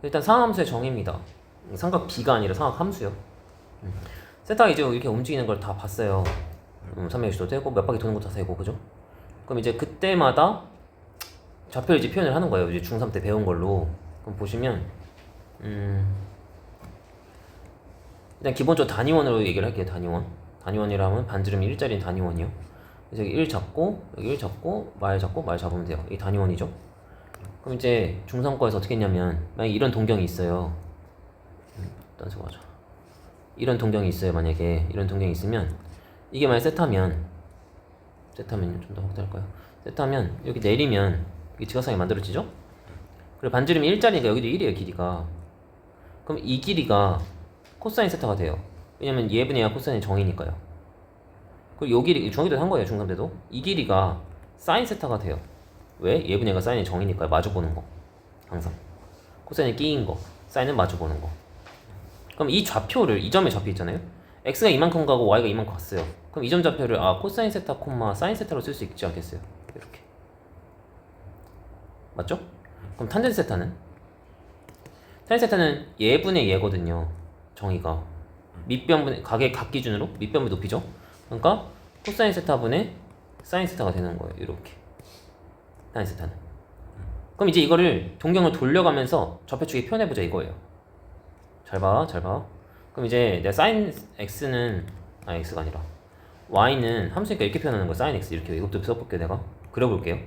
일단 상함수의 정의입니다. 삼각 B가 아니라 삼각 함수요. 세타가 이제 이렇게 움직이는 걸 다 봤어요. 360도 되고 몇 바퀴 도는 것도 다 되고, 그죠? 그럼 이제 그때마다 좌표를 이제 표현을 하는 거예요. 이제 중3 때 배운 걸로. 그럼 보시면 일단 기본적으로 단위원으로 얘기를 할게요. 단위원이라면 반지름이 1짜리인 단위원이요. 그래서 여기 1 잡고 여기 1 잡고 말 잡으면 돼요. 이 단위원이죠. 그럼 이제 중3 거에서 어떻게 했냐면, 만약에 이런 동경이 있어요. 일단 수고하죠. 이런 동경이 있어요. 만약에 이런 동경이 있으면, 이게 만약 세타면 좀 더 확대할까요? 세타면 여기 내리면 이게 지각상이 만들어지죠? 그리고 반지름이 1짜리니까 여기도 1이에요. 길이가. 그럼 이 길이가 코사인 세타가 돼요. 왜냐면 예분의 야 코사인이 정이니까요. 그리고 요 길이 중2 때도 한 거예요. 중3 때도 이 길이가 사인 세타가 돼요. 왜? 예분의 야가 사인이 정이니까요. 마주보는 거. 항상 코사인이 끼인 거, 사인은 마주보는 거. 그럼 이 좌표를, 이 점의 좌표 있잖아요. x가 이만큼 가고 y가 이만큼 갔어요. 그럼 이 점 좌표를 코사인 세타 콤마 사인 세타로 쓸 수 있지 않겠어요? 이렇게. 맞죠? 그럼 탄젠트 세타는? 탄젠트 세타는 예분의 예거든요. 정의가 밑변분의 각 기준으로 밑변분 높이죠. 그러니까 코사인 세타분의 사인 세타가 되는 거예요. 이렇게. 탄젠트 세타는. 그럼 이제 이거를 동경을 돌려가면서 좌표축에 표현해보자 이거예요. 잘 봐. 그럼 이제 내가 sin x는 x가 아니라 y는 함수니까 이렇게 표현하는 거야. sin x 이렇게. 이것도 써볼게요. 내가 그려볼게요.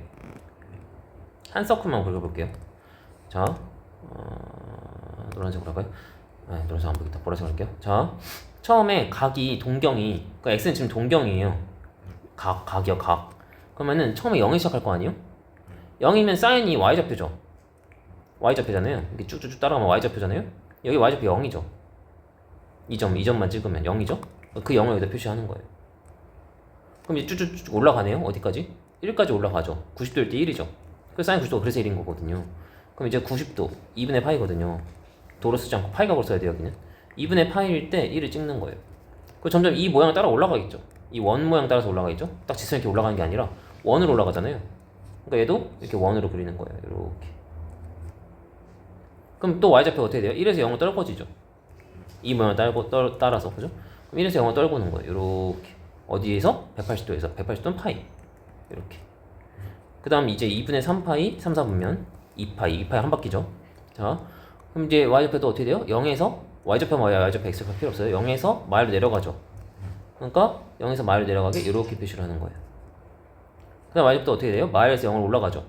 한 서클만 그려볼게요. 자, 노란색으로 할까요? 노란색 안 보겠다. 보라색으로 할게요. 자, 처음에 각이 동경이, 그러니까 x는 지금 동경이에요. 각이요. 그러면은 처음에 0이 시작할 거 아니에요? 0이면 사인이 y좌표죠. y좌표잖아요. 이렇게 쭉쭉쭉 따라가면 y좌표잖아요. 여기 y좌표 0이죠. 이 점만 찍으면 0이죠. 그 0을 여기다 표시하는 거예요. 그럼 이제 쭉쭉쭉 올라가네요. 어디까지? 1까지 올라가죠. 90도일 때 1이죠. 그 사인 90도가 그래서 1인 거거든요. 그럼 이제 90도 2분의 파이거든요. 도로 쓰지 않고 파이각으로 써야 돼요. 여기는 2분의 파이일 때 1을 찍는 거예요. 그 점점 이 모양을 따라 올라가겠죠. 이 원 모양 따라서 올라가겠죠. 딱 지선 이렇게 올라가는 게 아니라 원으로 올라가잖아요. 그러니까 얘도 이렇게 원으로 그리는 거예요. 이렇게. 그럼 또 y좌표가 어떻게 돼요? 1에서 0을 떨궈지죠. 이 모양을 따라서, 그죠? 그럼 1에서 0을 떨구는 거예요. 이렇게. 어디에서? 180도에서. 180도는 파이. 이렇게. 그 다음 이제 2분의 3파이 3, 4분면 2파이 한 바퀴죠. 자, 그럼 이제 y좌표도 어떻게 돼요? 0에서 y좌표 y좌표 x좌표 필요 없어요. 0에서 마일로 내려가죠. 그러니까 0에서 마일로 내려가게 이렇게 표시를 하는 거예요. 그 다음 y좌표도 어떻게 돼요? 마일에서 0으로 올라가죠.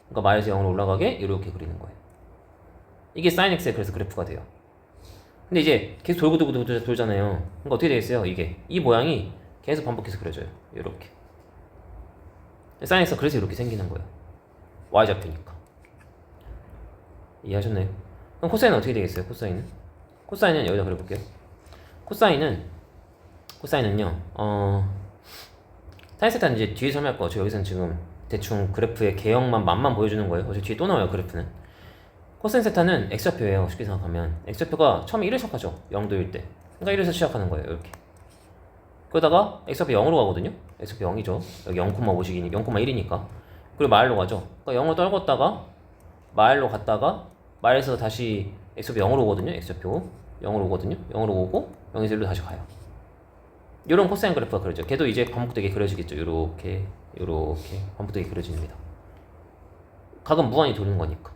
그러니까 마일에서 0으로 올라가게 이렇게 그리는 거예요. 이게 sin x의 그래서 그래프가 돼요. 근데 이제 계속 돌잖아요. 그러니까 어떻게 되겠어요? 이 모양이 계속 반복해서 그려져요. 이렇게. sin x가 그래서 이렇게 생기는 거예요. y좌표니까. 이해하셨나요? 그럼 코사인은 어떻게 되겠어요? 코사인은 여기다 그려볼게요. 코사인은요, sin 세타는 이제 뒤에 설명할 거죠. 여기서는 지금 대충 그래프의 개형만 맛만 보여주는 거예요. 어차피 뒤에 또 나와요. 그래프는. 코사인 세타는 x좌표예요. 쉽게 생각하면 x좌표가 처음에 1을 시작하죠. 0도일 때. 그러니까 1에서 시작하는 거예요. 이렇게. 그러다가 x좌표 0으로 가거든요. x좌표 0이죠. 여기 0,1이니까. 그리고 마일로 가죠. 그러니까 0을 떨궜다가 마일로 갔다가 마일에서 다시 x좌표 0으로 오거든요. x좌표 0으로 오거든요. 0으로 오고 0에서 1로 다시 가요. 이런 코사인 그래프가 그려져. 걔도 이제 반복되게 그려지겠죠. 이렇게 반복되게 그려집니다. 각은 무한히 도는 거니까.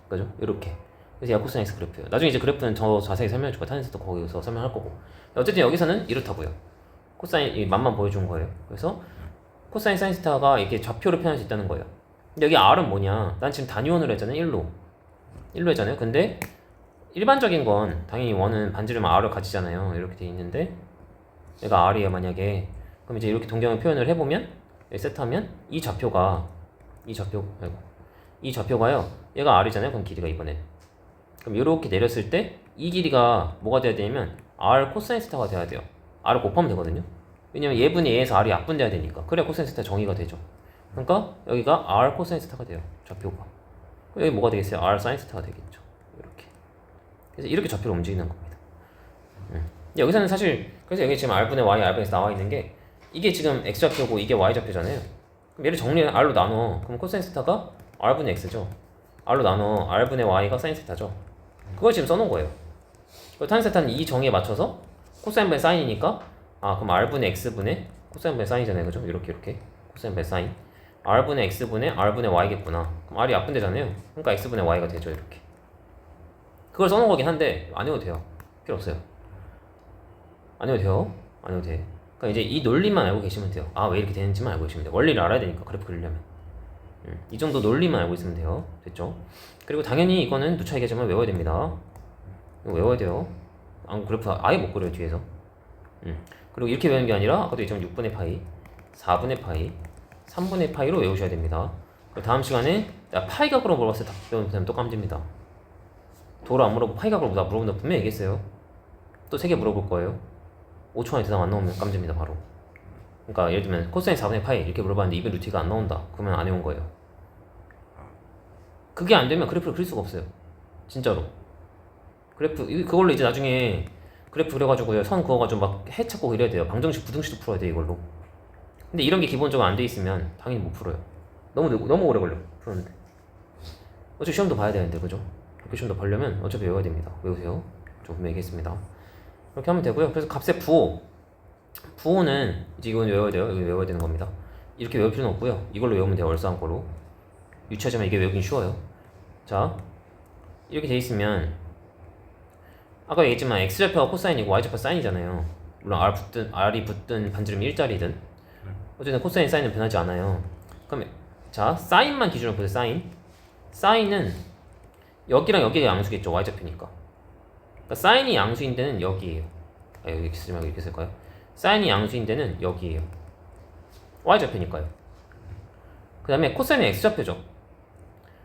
그죠? 이렇게. 그래서 야코사인 x 그래프예요. 나중에 이제 그래프는 더 자세히 설명해 줄 거예요. 탄젠트도 거기서 설명할 거고. 어쨌든 여기서는 이렇다고요. 코사인 이 맛만 보여준 거예요. 그래서 코사인 사인 스타가 이렇게 좌표로 표현할 수 있다는 거예요. 근데 여기 r은 뭐냐? 난 지금 단위원으로 했잖아요. 1로 했잖아요. 근데 일반적인 건 당연히 원은 반지름 r을 가지잖아요. 이렇게 돼 있는데 얘가 r이에요. 만약에 그럼 이제 이렇게 동경을 표현을 해보면 세트하면 이 좌표가요. 얘가 r이잖아요. 그럼 길이가 이번에. 그럼 이렇게 내렸을 때 이 길이가 뭐가 돼야 되냐면 r 코사인 스타가 돼야 돼요. r을 곱하면 되거든요. 왜냐면 예분의 예에서 r이 약분돼야 되니까. 그래야 코사인 스타 정의가 되죠. 그러니까 여기가 r 코사인 스타가 돼요. 좌표가. 여기 뭐가 되겠어요? r 사인 스타가 되겠죠. 이렇게. 그래서 이렇게 좌표로 움직이는 겁니다. 여기서는 사실 그래서 여기 지금 r분의 y, r분에서 나와 있는 게 이게 지금 x좌표고 이게 y좌표잖아요. 그럼 얘를 정리해 r로 나눠. 그럼 코사인 스타가 r분의 x죠. r로 나눠 r분의 y가 사인 세타죠. 그걸 지금 써놓은 거예요. 타인 세타는 이 정의에 맞춰서 코사인분의 사인이니까 그럼 r분의 x분의 코사인분의 사인이잖아요. 그죠? 이렇게 코사인분의 사인 r분의 x분의 r분의 y겠구나. 그럼 r이 약분되잖아요. 그러니까 x분의 y가 되죠. 이렇게 그걸 써놓은 거긴 한데 안 해도 돼요. 필요 없어요. 안 해도 돼요. 안 해도 돼. 그러니까 이제 이 논리만 알고 계시면 돼요. 왜 이렇게 되는지만 알고 계시면 돼요. 원리를 알아야 되니까 그래프 그리려면 이 정도 논리만 알고 있으면 돼요. 됐죠? 그리고 당연히 이거는 누차 얘기하지만 외워야 됩니다. 이거 외워야 돼요. 그래프 아예 못 그려요 뒤에서. 그리고 이렇게 외우는 게 아니라 아까도 얘기했지만 6분의 파이, 4분의 파이, 3분의 파이로 외우셔야 됩니다. 그리고 다음 시간에 파이 각으로 물어봤을 때 답 배우면 또 깜집니다. 도로 안 물어보고 파이 각으로 물어본다 분명히 얘기했어요. 또 3개 물어볼 거예요. 5초 안에 대답 안 나오면 깜집니다 바로. 그러니까 예를 들면 코사인 4분의 파이 이렇게 물어봤는데 2분의 루트가 안 나온다. 그러면 안 해온 거예요. 그게 안 되면 그래프를 그릴 수가 없어요. 진짜로. 그걸로 이제 나중에 그래프 그려가지고 선 그어가지고 막 해 찾고 그려야 돼요. 방정식, 부등식도 풀어야 돼 이걸로. 근데 이런 게 기본적으로 안 돼 있으면 당연히 못 풀어요. 너무 오래 걸려 푸는데. 어차피 시험도 봐야 되는데 그죠? 그렇게 시험도 보려면 어차피 외워야 됩니다. 외우세요. 좀 분명히 얘기했습니다. 이렇게 하면 되고요. 그래서 값의 부호는 이제 이건 외워야 돼요. 이거 외워야 되는 겁니다. 이렇게 외울 필요는 없고요. 이걸로 외우면 돼요. 얼싸안고로. 유치하지만 이게 외우긴 쉬워요. 자, 이렇게 돼 있으면 아까 얘기했지만 x좌표가 코사인이고 y좌표 사인이잖아요. 물론 r이 붙든 반지름이 일자리든 어쨌든 코사인 사인은 변하지 않아요. 그럼 자 사인만 기준으로 보세요. 사인은 여기랑 여기가 양수겠죠. y좌표니까. 그러니까 사인이 양수인 데는 여기예요. 여기 쓰지 말고 이렇게 쓸까요? 사인이 양수인 데는 여기예요. y좌표니까요. 그 다음에 코사인은 x좌표죠.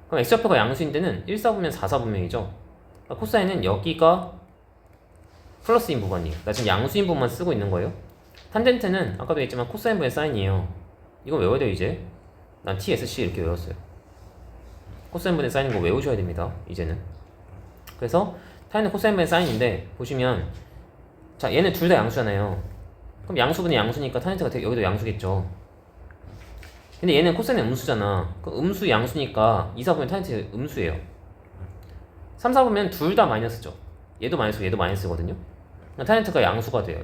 그럼 x좌표가 양수인 데는 1사분면 4사분면이죠. 그러니까 코사인은 여기가 플러스인 부분이에요. 나 지금 양수인 부분만 쓰고 있는 거예요. 탄젠트는 아까도 얘기했지만 코사인분의 사인이에요. 이거 외워야 돼요 이제. 난 TSC 이렇게 외웠어요. 코사인분의 사인인 거 외우셔야 됩니다. 이제는. 그래서 타인은 코사인분의 사인인데 보시면 자 얘는 둘 다 양수잖아요. 그럼 양수분의 양수니까 탄젠트가 여기도 양수겠죠. 근데 얘는 코사인은 음수잖아. 그럼 음수 양수니까 2, 4보면 탄젠트 음수예요. 3, 4보면 둘 다 마이너스죠. 얘도 마이너스고 얘도 마이너스거든요. 탄젠트가 양수가 돼요.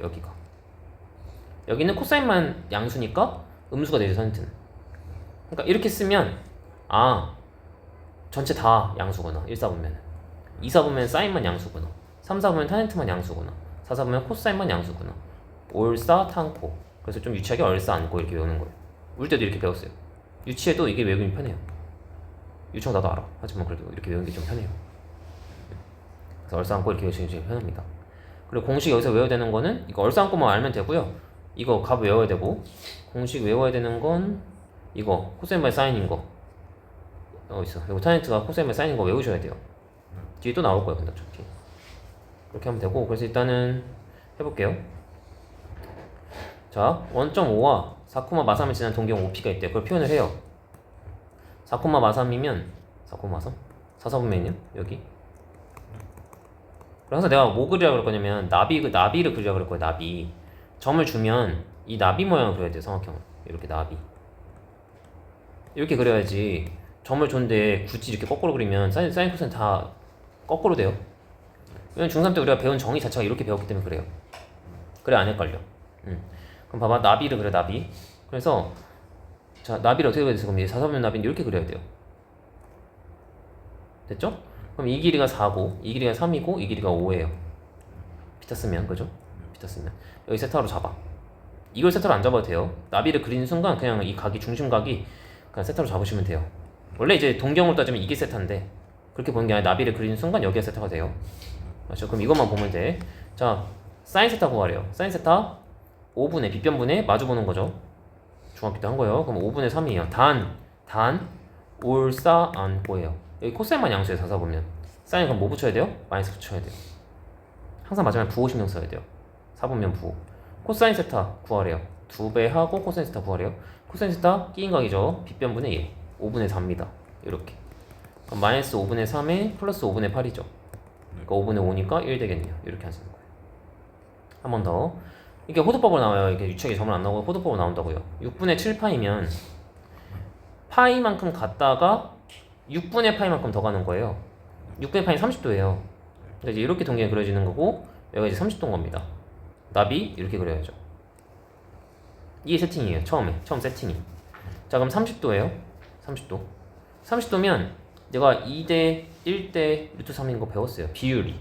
여기는 코사인만 양수니까 음수가 되죠. 탄젠트는. 그러니까 이렇게 쓰면 전체 다 양수구나. 1, 4보면 2, 4보면 사인만 양수구나. 3, 4보면 탄젠트만 양수구나. 4, 4보면 코사인만 양수구나. 올싸 탄코. 그래서 좀 유치하게 얼싸 안고 이렇게 외우는 거예요. 울 때도 이렇게 배웠어요. 유치해도 이게 외우기 편해요. 유치한 나도 알아. 하지만 그래도 이렇게 외우는 게 좀 편해요. 그래서 얼싸 안고 이렇게 외우시는 게 제일 편합니다. 그리고 공식 여기서 외워야 되는 거는 이거 얼싸 안고만 알면 되고요. 이거 값 외워야 되고 공식 외워야 되는 건 이거 코사인 바이 사인인 거 있어. 그리고 탄젠트가 코사인 바이 사인인 거 외우셔야 돼요. 뒤에 또 나올 거예요. 근데 어차피 그렇게 하면 되고 그래서 일단은 해볼게요. 자 1.5와 4,마삼을 지난 동경 OP가 있대요. 그걸 표현을 해요. 4,마삼이면 4,3? 4,4분면이요? 여기 그래서 내가 뭐 그리라고 그럴 거냐면 나비를 그리라고 그럴 거예요. 나비 점을 주면 이 나비 모양을 그려야 돼요. 삼각형을 이렇게 나비 이렇게 그려야지. 점을 줬는데 굳이 이렇게 거꾸로 그리면 사인 코사인 다 거꾸로 돼요. 왜냐면 중3 때 우리가 배운 정의 자체가 이렇게 배웠기 때문에 그래요. 그래 안 헷갈려. 그럼 봐봐 나비를 그려. 나비. 그래서 자 나비를 어떻게 그려야 돼요? 그럼 4,4면 나비는 이렇게 그려야 돼요. 됐죠? 그럼 이 길이가 4고 이 길이가 3이고 이 길이가 5예요. 비타 쓰면 그죠? 비타 쓰면 여기 세타로 잡아. 이걸 세타로 안 잡아도 돼요. 나비를 그리는 순간 그냥 이 각이 중심각이 그냥 세타로 잡으시면 돼요. 원래 이제 동경으로 따지면 이게 세타인데 그렇게 보는 게 아니라 나비를 그리는 순간 여기가 세타가 돼요. 맞죠? 그럼 이것만 보면 돼. 자 사인 세타 구하래요. 사인 세타 5분의 빗변분의 마주보는 거죠. 중학교 때 한 거예요. 그럼 5분의 3이에요. 단 올싸 안고예요. 여기 코사인만 양수에 4, 4보면 사인 그럼 뭐 붙여야 돼요? 마이너스 붙여야 돼요. 항상 마지막에 부호 신경 써야 돼요. 4보면 부호. 코사인 세타 구하래요. 2배 하고 코사인 세타 구하래요. 코사인 세타 끼인 각이죠. 빗변분의 1 5분의 4입니다. 이렇게 그럼 마이너스 5분의 3에 플러스 5분의 8이죠. 그러니까 5분의 5니까 1 되겠네요. 이렇게 하시는 거예요. 한 번 더. 이게 호도법으로 나와요. 이게 유치하게 점을 안 나오고 호도법으로 나온다고요. 6분의 7파이면 파이만큼 갔다가 6분의 파이만큼 더 가는 거예요. 6분의 파이 30도예요. 그러니까 이제 이렇게 동경이 그려지는 거고 여기가 이제 30도인 겁니다. 나비 이렇게 그려야죠. 이게 세팅이에요. 처음 세팅이. 자 그럼 30도예요. 30도. 30도면 내가 2대 1대 루트 3인 거 배웠어요. 비율이.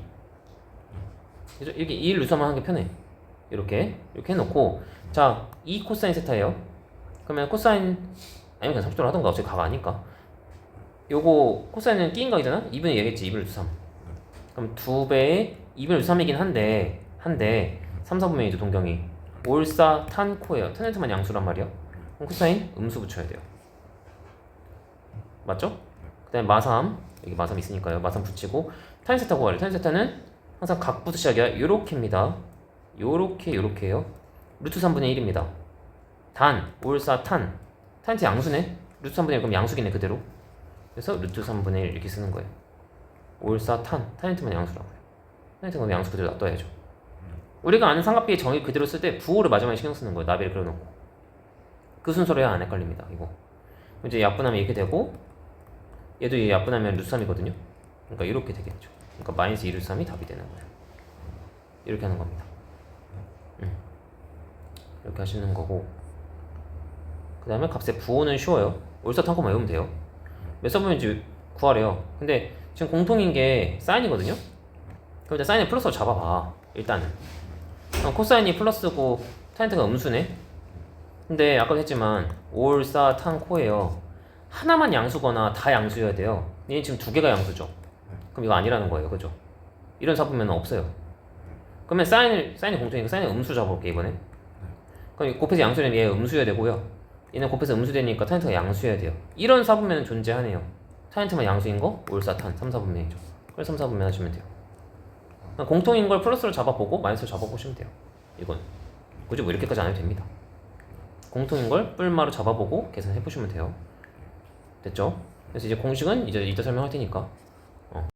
그래서 이렇게 2 루트 3만 하는 게 편해. 이렇게 해놓고 자 2 코사인 세타예요. 그러면 코사인 아니면 그냥 30도로 하던가 어차피 가가 아니까 요거 코사인은 끼인 각이잖아? 2분의 얘기했지 2분의 루트 3 그럼 2배의 2분의 루트 3이긴 한데 3, 4분의 2도 동경이 올사 탄 코예요. 탄젠트만 양수란 말이야. 그럼 코사인 음수 붙여야 돼요. 맞죠? 그 다음에 마삼 여기 마삼 있으니까요. 마삼 붙이고 탄 세타 구하래. 탄 세타는 항상 각부터 시작이야. 요렇게입니다. 요렇게요. 루트 3분의 1입니다. 단, 올사, 탄. 탄한테 양수네? 루트 3분의 1 그럼 양수기네 그대로. 그래서 루트 3분의 1 이렇게 쓰는 거예요. 올사, 탄한테만 양수라고요. 탄한테 그럼 양수 그대로 놔둬야죠. 우리가 아는 삼각비의 정의 그대로 쓸 때 부호를 마지막에 신경 쓰는 거예요. 나비를 그려놓고. 그 순서로 해야 안 헷갈립니다. 이거. 이제 약분하면 이렇게 되고 얘도 얘 약분하면 루트 3이거든요. 그러니까 이렇게 되겠죠. 그러니까 마이너스 2 루트 3이 답이 되는 거예요. 이렇게 하는 겁니다. 이렇게 하시는 거고 그 다음에 값의 부호는 쉬워요. 올사 탄 코만 외우면 돼요. 몇 서분인지 구하래요. 근데 지금 공통인 게 사인이거든요. 그럼 일단 사인을 플러스로 잡아봐. 일단은 코사인이 플러스고 탄젠트가 음수네. 근데 아까도 했지만 올사 탄 코예요. 하나만 양수거나 다 양수여야 돼요. 얘는 지금 2개가 양수죠. 그럼 이거 아니라는 거예요. 그죠? 이런 사분면 없어요. 그러면 사인이 공통이니까 사인을 음수 잡아볼게 이번에. 그럼 곱해서 양수되면 얘 음수여야 되고요. 얘는 곱해서 음수되니까 탄젠트가 양수여야 돼요. 이런 사분면은 존재하네요. 탄젠트만 양수인 거 올사 탄 3, 4분면이죠. 그래서 3, 4분면 하시면 돼요. 공통인 걸 플러스로 잡아보고 마이너스로 잡아보시면 돼요. 이건 굳이 뭐 이렇게까지 안 해도 됩니다. 공통인 걸 뿔마로 잡아보고 계산해보시면 돼요. 됐죠? 그래서 이제 공식은 이제 이따 설명할 테니까